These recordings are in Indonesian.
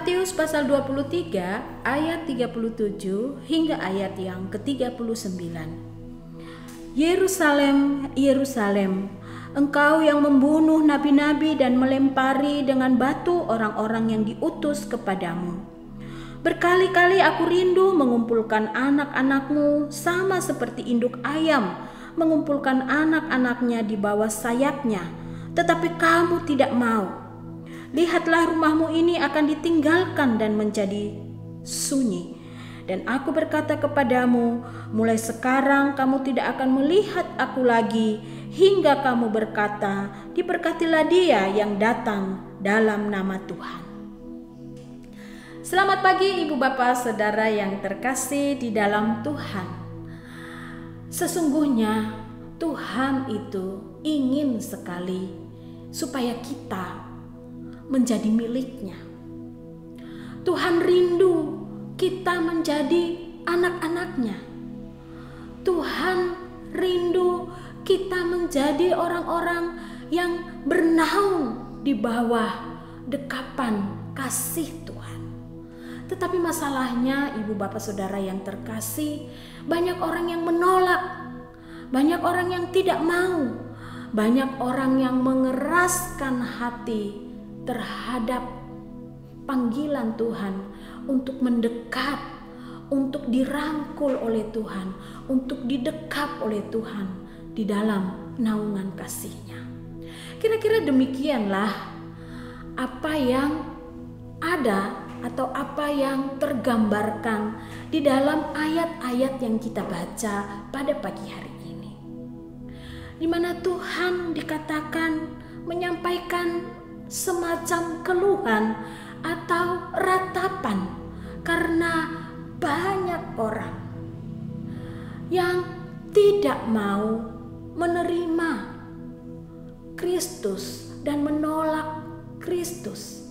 Matius pasal 23 ayat 37 hingga ayat yang ke-39. Yerusalem, Yerusalem, engkau yang membunuh nabi-nabi dan melempari dengan batu orang-orang yang diutus kepadamu. Berkali-kali aku rindu mengumpulkan anak-anakmu sama seperti induk ayam mengumpulkan anak-anaknya di bawah sayapnya, tetapi kamu tidak mau. Lihatlah, rumahmu ini akan ditinggalkan dan menjadi sunyi. Dan aku berkata kepadamu, mulai sekarang kamu tidak akan melihat aku lagi, hingga kamu berkata, diberkatilah dia yang datang dalam nama Tuhan. Selamat pagi Ibu Bapak Saudara yang terkasih di dalam Tuhan. Sesungguhnya Tuhan itu ingin sekali supaya kita menjadi miliknya. Tuhan rindu kita menjadi anak-anaknya. Tuhan rindu kita menjadi orang-orang yang bernaung di bawah dekapan kasih Tuhan. Tetapi masalahnya Ibu Bapak Saudara yang terkasih, banyak orang yang menolak, banyak orang yang tidak mau, banyak orang yang mengeraskan hati terhadap panggilan Tuhan untuk mendekat, untuk dirangkul oleh Tuhan, untuk didekap oleh Tuhan di dalam naungan kasih-Nya. Kira-kira demikianlah apa yang ada atau apa yang tergambarkan di dalam ayat-ayat yang kita baca pada pagi hari ini, di mana Tuhan dikatakan menyampaikan semacam keluhan atau ratapan karena banyak orang yang tidak mau menerima Kristus dan menolak Kristus.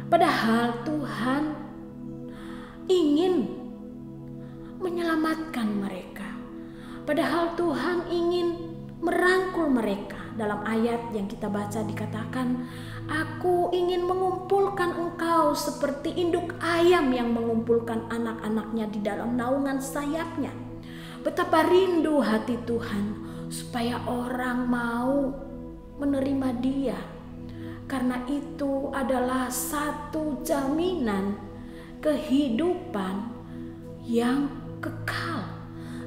Padahal Tuhan ingin menyelamatkan mereka. Padahal Tuhan ingin merangkul mereka. Dalam ayat yang kita baca dikatakan, aku ingin mengumpulkan engkau seperti induk ayam yang mengumpulkan anak-anaknya di dalam naungan sayapnya. Betapa rindu hati Tuhan supaya orang mau menerima Dia. Karena itu adalah satu jaminan kehidupan yang kekal.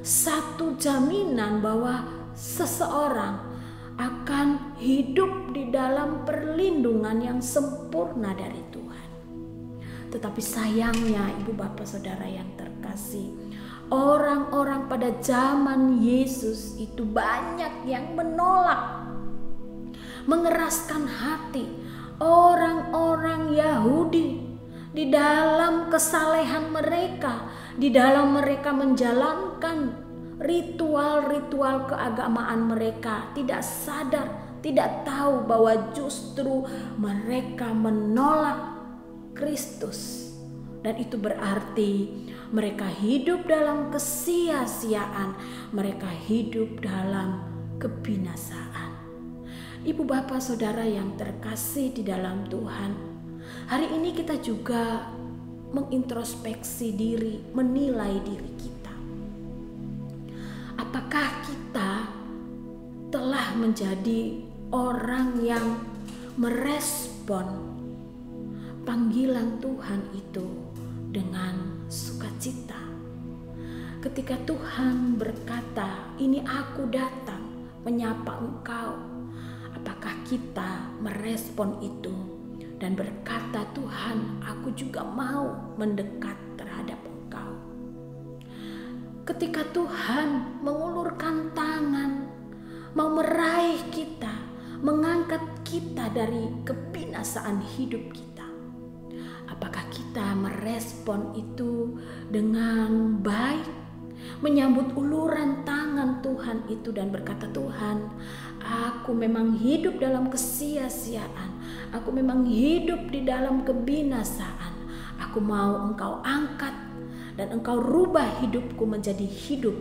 Satu jaminan bahwa seseorang akan hidup di dalam perlindungan yang sempurna dari Tuhan. Tetapi sayangnya Ibu Bapak Saudara yang terkasih, orang-orang pada zaman Yesus itu banyak yang menolak, mengeraskan hati. Orang-orang Yahudi di dalam kesalehan mereka, di dalam mereka menjalankan ritual-ritual keagamaan mereka, tidak sadar, tidak tahu bahwa justru mereka menolak Kristus. Dan itu berarti mereka hidup dalam kesia-siaan, mereka hidup dalam kebinasaan. Ibu Bapak Saudara yang terkasih di dalam Tuhan, hari ini kita juga mengintrospeksi diri, menilai diri kita. Apakah kita telah menjadi orang yang merespon panggilan Tuhan itu dengan sukacita? Ketika Tuhan berkata, ini aku datang menyapa engkau, apakah kita merespon itu dan berkata, Tuhan, aku juga mau mendekat terhadap engkau? Ketika Tuhan mengulurkan tangan, mau meraih kita, mengangkat kita dari kebinasaan hidup kita, apakah kita merespon itu dengan baik, menyambut uluran tangan Tuhan itu dan berkata, Tuhan, aku memang hidup dalam kesia-siaan, aku memang hidup di dalam kebinasaan, aku mau engkau angkat dan engkau rubah hidupku menjadi hidup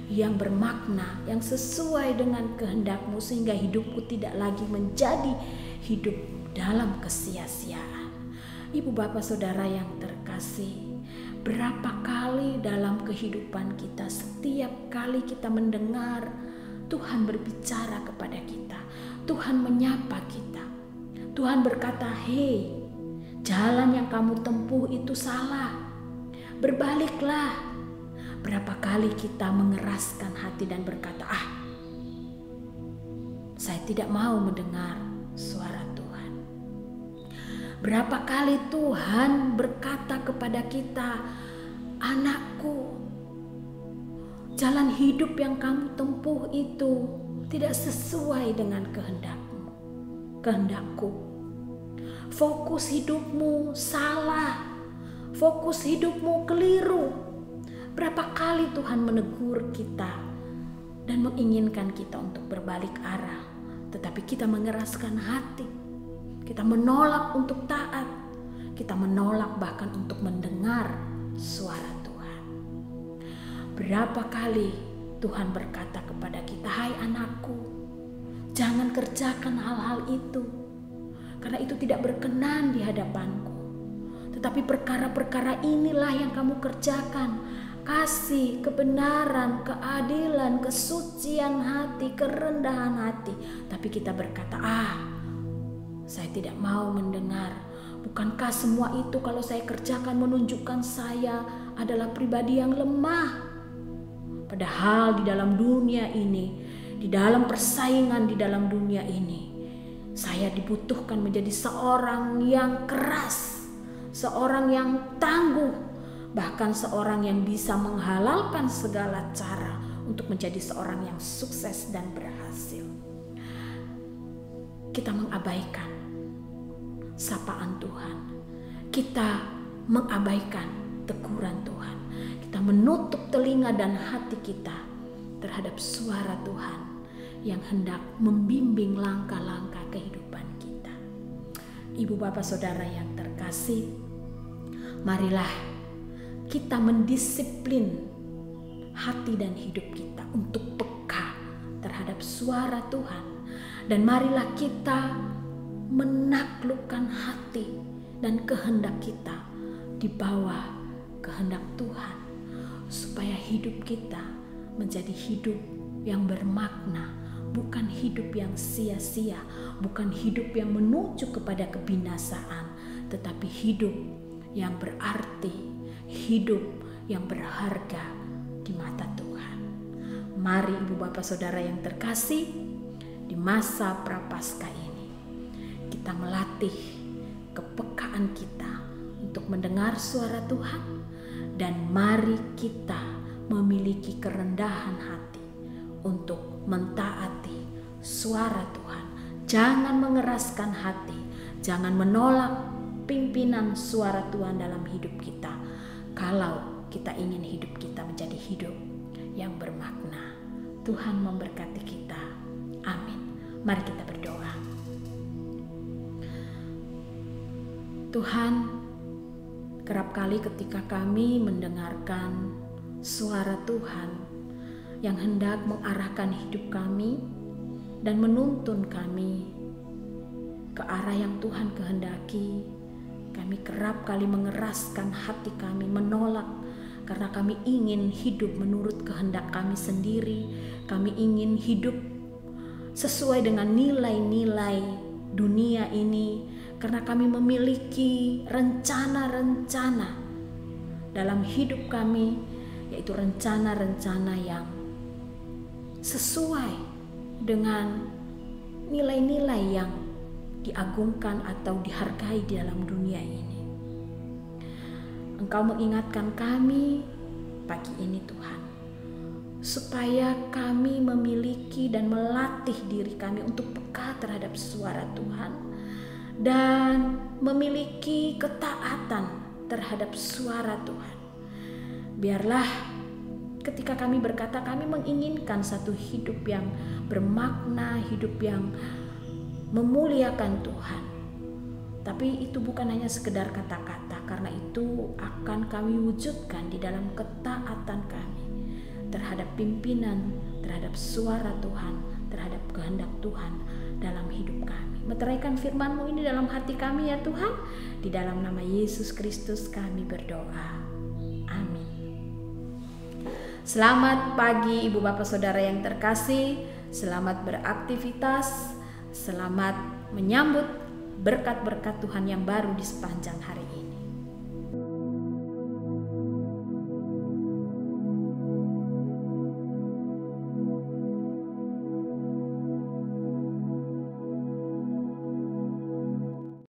yang bermakna, yang sesuai dengan kehendak-Mu, sehingga hidupku tidak lagi menjadi hidup dalam kesia-siaan. Ibu bapak saudara yang terkasih, berapa kali dalam kehidupan kita, setiap kali kita mendengar Tuhan berbicara kepada kita, Tuhan menyapa kita, Tuhan berkata, "Hei, jalan yang kamu tempuh itu salah, berbaliklah." Berapa kali kita mengeraskan hati dan berkata, saya tidak mau mendengar suara Tuhan. Berapa kali Tuhan berkata kepada kita, "Anakku, jalan hidup yang kamu tempuh itu tidak sesuai dengan kehendakku. Fokus hidupmu salah, fokus hidupmu keliru." Berapa kali Tuhan menegur kita dan menginginkan kita untuk berbalik arah, tetapi kita mengeraskan hati, kita menolak untuk taat, kita menolak bahkan untuk mendengar suara Tuhan. Berapa kali Tuhan berkata kepada kita, "Hai anakku, jangan kerjakan hal-hal itu, karena itu tidak berkenan di hadapanku. Tetapi perkara-perkara inilah yang kamu kerjakan, kasih, kebenaran, keadilan, kesucian hati, kerendahan hati." Tapi kita berkata, saya tidak mau mendengar. Bukankah semua itu kalau saya kerjakan menunjukkan saya adalah pribadi yang lemah? Padahal di dalam dunia ini, di dalam persaingan di dalam dunia ini, saya dibutuhkan menjadi seorang yang keras, seorang yang tangguh, bahkan seorang yang bisa menghalalkan segala cara untuk menjadi seorang yang sukses dan berhasil. Kita mengabaikan sapaan Tuhan, kita mengabaikan teguran Tuhan, kita menutup telinga dan hati kita terhadap suara Tuhan yang hendak membimbing langkah-langkah kehidupan kita. Ibu bapak saudara yang terkasih, marilah kita mendisiplin hati dan hidup kita untuk peka terhadap suara Tuhan, dan marilah kita menaklukkan hati dan kehendak kita di bawah kehendak Tuhan, supaya hidup kita menjadi hidup yang bermakna, bukan hidup yang sia-sia, bukan hidup yang menuju kepada kebinasaan, tetapi hidup yang berarti, hidup yang berharga di mata Tuhan. Mari ibu bapak saudara yang terkasih, di masa prapaskah ini kita melatih kepekaan kita untuk mendengar suara Tuhan, dan mari kita memiliki kerendahan hati untuk mentaati suara Tuhan. Jangan mengeraskan hati, jangan menolak pimpinan suara Tuhan dalam hidup kita, kalau kita ingin hidup kita menjadi hidup yang bermakna. Tuhan memberkati kita. Amin. Mari kita berdoa. Tuhan, kerap kali ketika kami mendengarkan suara Tuhan yang hendak mengarahkan hidup kami dan menuntun kami ke arah yang Tuhan kehendaki, kami kerap kali mengeraskan hati kami, menolak, karena kami ingin hidup menurut kehendak kami sendiri. Kami ingin hidup sesuai dengan nilai-nilai dunia ini, karena kami memiliki rencana-rencana dalam hidup kami, yaitu rencana-rencana yang sesuai dengan nilai-nilai yang diagungkan atau dihargai di dalam dunia ini. Engkau mengingatkan kami pagi ini Tuhan, supaya kami memiliki dan melatih diri kami untuk peka terhadap suara Tuhan, dan memiliki ketaatan terhadap suara Tuhan. Biarlah ketika kami berkata kami menginginkan satu hidup yang bermakna, hidup yang memuliakan Tuhan, tapi itu bukan hanya sekedar kata-kata, karena itu akan kami wujudkan di dalam ketaatan kami terhadap pimpinan, terhadap suara Tuhan, terhadap kehendak Tuhan dalam hidup kami. Meteraikan firman-Mu ini dalam hati kami ya Tuhan. Di dalam nama Yesus Kristus kami berdoa. Amin. Selamat pagi Ibu Bapak Saudara yang terkasih. Selamat beraktivitas. Selamat menyambut berkat-berkat Tuhan yang baru di sepanjang hari